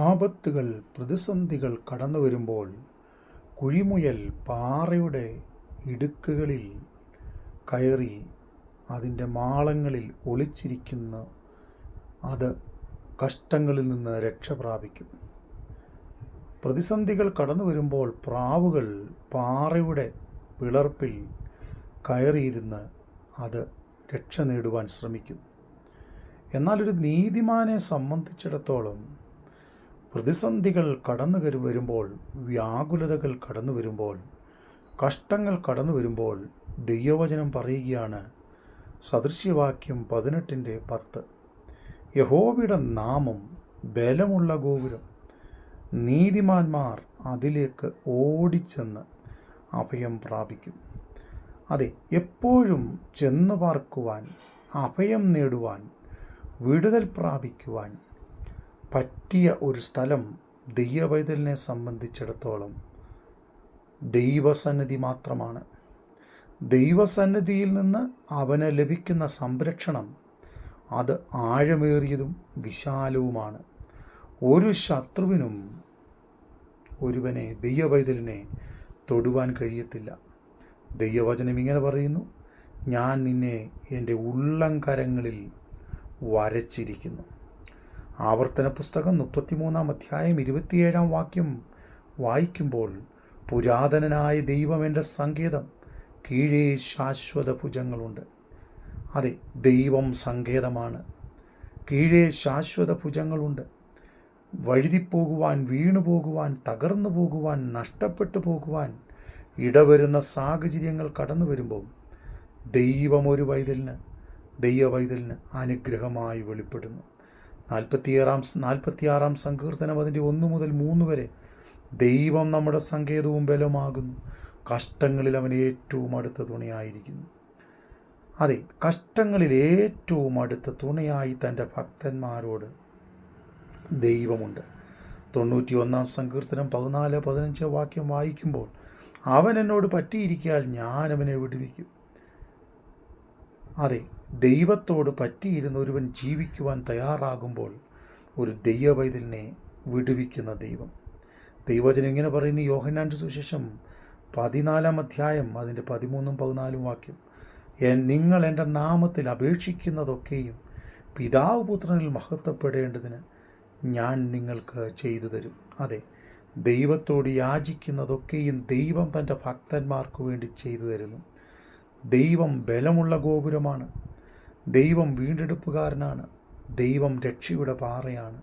ആപത്തുകൾ, പ്രതിസന്ധികൾ കടന്നു വരുമ്പോൾ കുഴിമുയൽ പാറയുടെ ഇടുക്കുകളിൽ കയറി അതിൻ്റെ മാളങ്ങളിൽ ഒളിച്ചിരിക്കുന്ന അത് കഷ്ടങ്ങളിൽ നിന്ന് രക്ഷ പ്രാപിക്കും. പ്രതിസന്ധികൾ കടന്നു വരുമ്പോൾ പ്രാവുകൾ പാറയുടെ പിളർപ്പിൽ കയറിയിരുന്ന് അത് രക്ഷ നേടുവാൻ ശ്രമിക്കും. എന്നാൽ ഒരു നീതിമാനെ സംബന്ധിച്ചിടത്തോളം പ്രതിസന്ധികൾ കടന്നു വരുമ്പോൾ, വ്യാകുലതകൾ കടന്നു വരുമ്പോൾ, കഷ്ടങ്ങൾ കടന്നു വരുമ്പോൾ ദൈവവചനം പറയുകയാണ്, സദൃശ്യവാക്യം 18:10, യഹോവയുടെ നാമം ബലമുള്ള ഗോപുരം, നീതിമാന്മാർ അതിലേക്ക് ഓടിച്ചെന്ന് അഭയം പ്രാപിക്കും. അതെ, എപ്പോഴും ചെന്നു പാർക്കുവാൻ, അഭയം നേടുവാൻ, വിടുതൽ പ്രാപിക്കുവാൻ പറ്റിയ ഒരു സ്ഥലം ദൈവപൈതലിനെ സംബന്ധിച്ചിടത്തോളം ദൈവസന്നിധി മാത്രമാണ്. ദൈവസന്നിധിയിൽ നിന്ന് അവന് ലഭിക്കുന്ന സംരക്ഷണം അത് ആഴമേറിയതും വിശാലവുമാണ്. ഒരു ശത്രുവിനും ഒരുവനെ, ദൈവപൈതലിനെ തൊടുവാൻ കഴിയത്തില്ല. ദൈവവചനം ഇങ്ങനെ പറയുന്നു, ഞാൻ നിന്നെ എൻ്റെ ഉള്ളംകരങ്ങളിൽ വരച്ചിരിക്കുന്നു. ആവർത്തന പുസ്തകം 33-27 വായിക്കുമ്പോൾ, പുരാതനനായ ദൈവം എൻ്റെ സങ്കേതം, കീഴേ ശാശ്വത ഭുജങ്ങളുണ്ട്. അതെ, ദൈവം സങ്കേതമാണ്, കീഴേ ശാശ്വത ഭുജങ്ങളുണ്ട്. വഴുതിപ്പോകുവാൻ, വീണുപോകുവാൻ, തകർന്നു പോകുവാൻ, നഷ്ടപ്പെട്ടു പോകുവാൻ ഇടവരുന്ന സാഹചര്യങ്ങൾ കടന്നു വരുമ്പോൾ ദൈവം ഒരു ദൈവപൈതലിന് അനുഗ്രഹമായി വെളിപ്പെടുന്നു. 46 സങ്കീർത്തനം അതിൻ്റെ 1-3 വരെ, ദൈവം നമ്മുടെ സങ്കേതവും ബലമാകുന്നു, കഷ്ടങ്ങളിൽ അവൻ ഏറ്റവും അടുത്ത തുണയായിരിക്കുന്നു. അതെ, കഷ്ടങ്ങളിൽ ഏറ്റവും അടുത്ത തുണയായി തൻ്റെ ഭക്തന്മാരോട് ദൈവമുണ്ട്. 91 സങ്കീർത്തനം 14-15 വായിക്കുമ്പോൾ, അവൻ എന്നോട് പറ്റിയിരിക്കാൽ ഞാൻ അവനെ വിടുവിക്കും. അതെ, ദൈവത്തോട് പറ്റിയിരുന്ന ഒരുവൻ ജീവിക്കുവാൻ തയ്യാറാകുമ്പോൾ ഒരു ദൈവപൈതലിനെ വിടുവിക്കുന്ന ദൈവം. ദൈവവചനം ഇങ്ങനെ പറയുന്നു, യോഹന്നാന്റെ സുവിശേഷം 14 അതിൻ്റെ 13-14 നിങ്ങൾ എൻ്റെ നാമത്തിൽ അപേക്ഷിക്കുന്നതൊക്കെയും പിതാവ് പുത്രനിൽ മഹത്വപ്പെടേണ്ടതിന് ഞാൻ നിങ്ങൾക്ക് ചെയ്തു തരും. അതെ, ദൈവത്തോട് യാചിക്കുന്നതൊക്കെയും ദൈവം തൻ്റെ ഭക്തന്മാർക്ക് വേണ്ടി ചെയ്തു തരുന്നു. ദൈവം ബലമുള്ള ഗോപുരമാണ്, ദൈവം വീണ്ടെടുപ്പുകാരനാണ്, ദൈവം രക്ഷയുടെ പാറയാണ്.